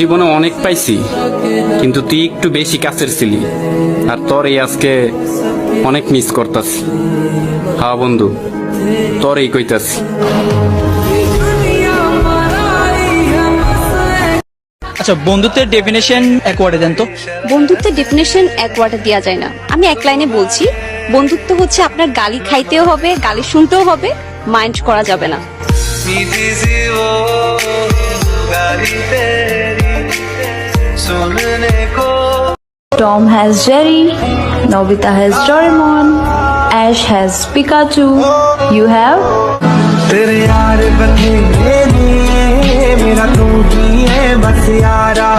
জীবনে অনেক পাইছি, কিন্তু তুই একটু বেশি কাছের ছিলি, আর তোর এই আজকে অনেক মিস করতাছি। হ্যাঁ বন্ধু, তোর এই কইতাছি। আচ্ছা, বন্ধুত্বের ডেফিনেশন এক ওয়ার্ডে দেন তো। বন্ধুত্বের ডেফিনেশন এক ওয়ার্ডে দেওয়া যায় না, আমি এক লাইনে বলছি। বন্ধুত্ব হচ্ছে আপনার গালি খাইতেও হবে, গালি শুনতেও হবে, মাইন্ড করা যাবে না। Tom has Jerry, Nobita has Doraemon, Ash has Pikachu. You have? तेरे यार बथेरे ने मेरा तू ही है बस यारा।